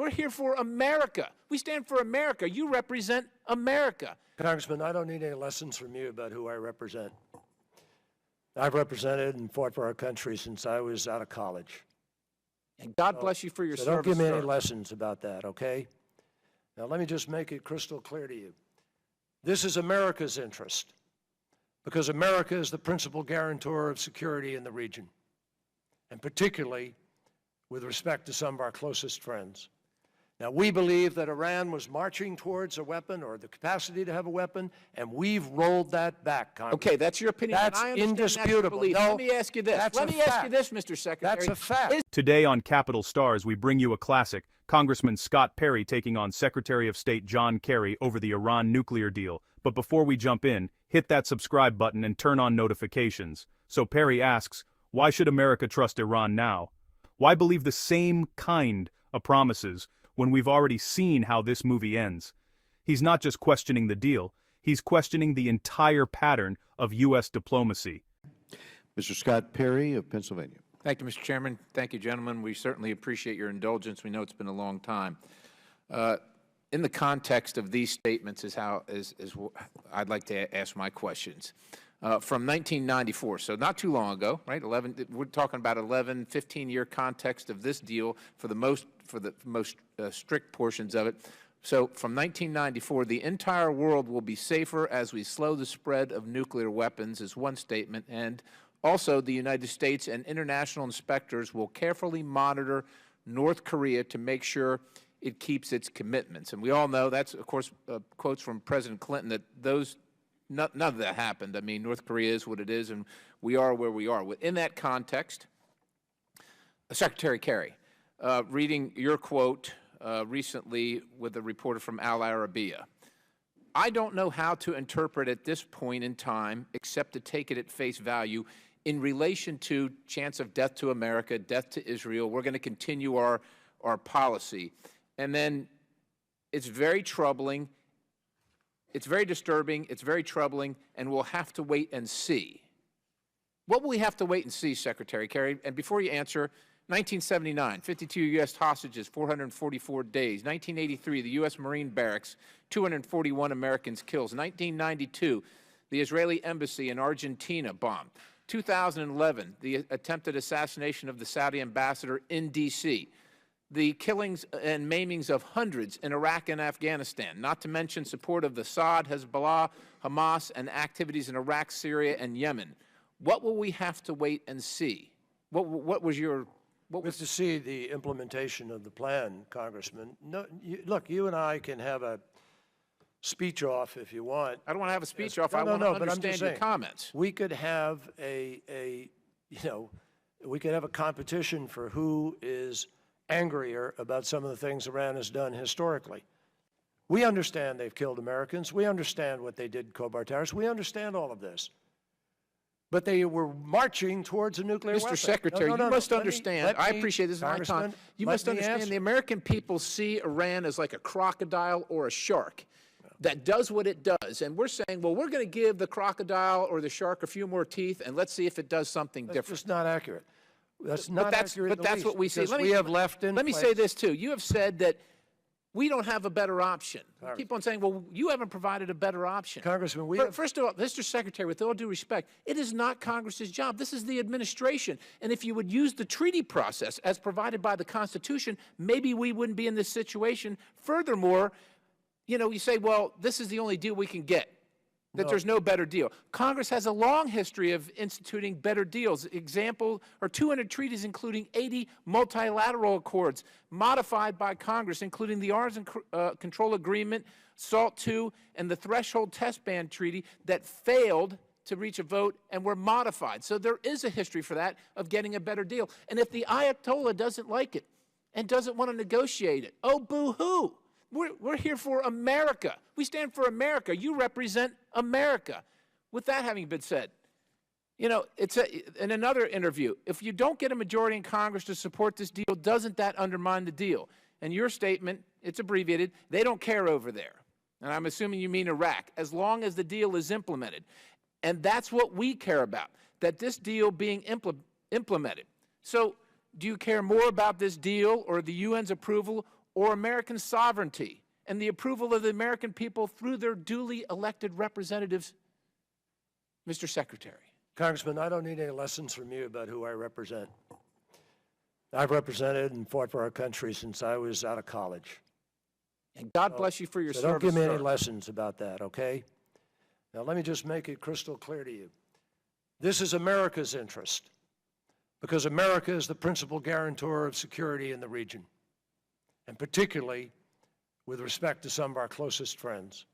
We're here for America. We stand for America. You represent America. Congressman, I don't need any lessons from you about who I represent. I've represented and fought for our country since I was out of college. And God bless you for your service. Don't give me any lessons about that, okay? Now, let me just make it crystal clear to you. This is America's interest, because America is the principal guarantor of security in the region, and particularly with respect to some of our closest friends. Now, we believe that Iran was marching towards a weapon or the capacity to have a weapon, and we've rolled that back, Congress. Okay, that's your opinion. That's indisputable. No, let me ask you this. Let me ask you this, Mr. Secretary. That's a fact. Today on Capitol Stars, we bring you a classic, Congressman Scott Perry taking on Secretary of State John Kerry over the Iran nuclear deal. But before we jump in, hit that subscribe button and turn on notifications. So Perry asks, why should America trust Iran now? Why believe the same kind of promises when we've already seen how this movie ends? He's not just questioning the deal, he's questioning the entire pattern of U.S. diplomacy. Mr. Scott Perry of Pennsylvania. Thank you, Mr. Chairman. Thank you, gentlemen. We certainly appreciate your indulgence. We know it's been a long time. In the context of these statements is how I'd like to ask my questions. From 1994, so not too long ago, right? We're talking about 15-year context of this deal for the most strict portions of it. So from 1994, the entire world will be safer as we slow the spread of nuclear weapons is one statement, and also the United States and international inspectors will carefully monitor North Korea to make sure it keeps its commitments. And we all know that's, of course, quotes from President Clinton that none of that happened. I mean, North Korea is what it is, and we are where we are. In that context, Secretary Kerry, reading your quote recently with a reporter from Al Arabiya, I don't know how to interpret at this point in time, except to take it at face value, in relation to chance of death to America, death to Israel. We're going to continue our policy. And then it's very troubling. It's very disturbing, it's very troubling, and we'll have to wait and see. What will we have to wait and see, Secretary Kerry? And before you answer, 1979, 52 U.S. hostages, 444 days. 1983, the U.S. Marine Barracks, 241 Americans killed. 1992, the Israeli embassy in Argentina bombed. 2011, the attempted assassination of the Saudi ambassador in D.C., the killings and maimings of hundreds in Iraq and Afghanistan, not to mention support of the Assad, Hezbollah, Hamas, and activities in Iraq, Syria, and Yemen. What will we have to wait and see? What was your... We have to see the implementation of the plan, Congressman. No, look, you and I can have a speech off if you want. I don't want to have a speech off. I want to understand your comments. We could have we could have a competition for who is angrier about some of the things Iran has done historically. We understand they've killed Americans. We understand what they did in Khobar terrorists. We understand all of this. But they were marching towards a nuclear weapon. Mr. Secretary, you must understand, I appreciate this is my time. You must understand the American people see Iran as like a crocodile or a shark that does what it does. And we're saying, well, we're going to give the crocodile or the shark a few more teeth and let's see if it does something different. That's just not accurate. That's not accurate. But that's what we see. We have left in Let me say this, too. You have said that we don't have a better option. You keep on saying, well, you haven't provided a better option. Congressman, First of all, Mr. Secretary, with all due respect, it is not Congress's job. This is the administration. And if you would use the treaty process as provided by the Constitution, maybe we wouldn't be in this situation. Furthermore, you say, well, this is the only deal we can get. That there's no better deal. Congress has a long history of instituting better deals. Example are 200 treaties, including 80 multilateral accords modified by Congress, including the Arms Control Agreement, SALT II, and the Threshold Test Ban Treaty that failed to reach a vote and were modified. So there is a history for that of getting a better deal. And if the Ayatollah doesn't like it and doesn't want to negotiate it, oh, boo-hoo. We're here for America. We stand for America. You represent America. With that having been said, it's in another interview, if you don't get a majority in Congress to support this deal, doesn't that undermine the deal? And your statement, it's abbreviated, they don't care over there. And I'm assuming you mean Iraq, as long as the deal is implemented. And that's what we care about, that this deal being implemented. So do you care more about this deal or the UN's approval or American sovereignty and the approval of the American people through their duly elected representatives, Mr. Secretary? Congressman, I don't need any lessons from you about who I represent. I've represented and fought for our country since I was out of college. And God bless you for your So service, don't give me any sir. lessons about that, okay? Now, let me just make it crystal clear to you. This is America's interest, because America is the principal guarantor of security in the region, and particularly with respect to some of our closest friends.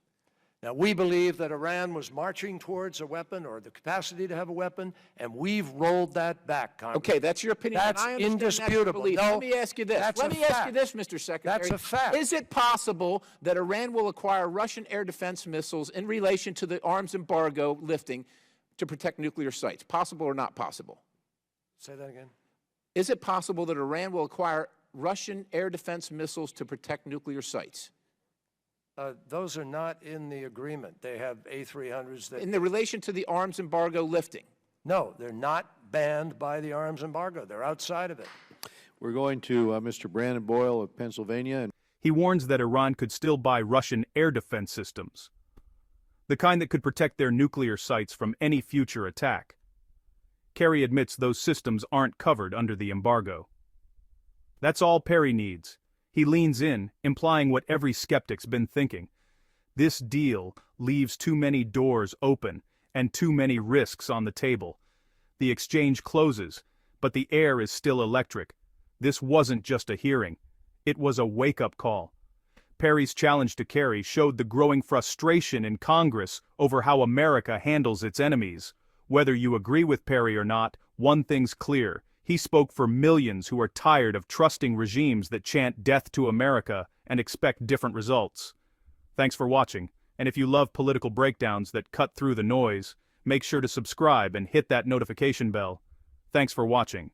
Now, we believe that Iran was marching towards a weapon or the capacity to have a weapon, and we've rolled that back, Congress. Okay, that's your opinion. and That's I understand that's your indisputable. belief. No, Let me ask you this. that's Let a me ask you fact. this, Mr. Secretary. That's a fact. Is it possible that Iran will acquire Russian air defense missiles in relation to the arms embargo lifting to protect nuclear sites? Possible or not possible? Say that again. Is it possible that Iran will acquire Russian air defense missiles to protect nuclear sites? Those are not in the agreement. They have A-300s that... In the relation to the arms embargo lifting? No, they're not banned by the arms embargo. They're outside of it. We're going to Mr. Brandon Boyle of Pennsylvania. And He warns that Iran could still buy Russian air defense systems, the kind that could protect their nuclear sites from any future attack. Kerry admits those systems aren't covered under the embargo. That's all Perry needs. He leans in, implying what every skeptic's been thinking. This deal leaves too many doors open and too many risks on the table. The exchange closes, but the air is still electric. This wasn't just a hearing. It was a wake-up call. Perry's challenge to Kerry showed the growing frustration in Congress over how America handles its enemies. Whether you agree with Perry or not, one thing's clear. He spoke for millions who are tired of trusting regimes that chant death to America and expect different results. Thanks for watching, and if you love political breakdowns that cut through the noise, make sure to subscribe and hit that notification bell. Thanks for watching.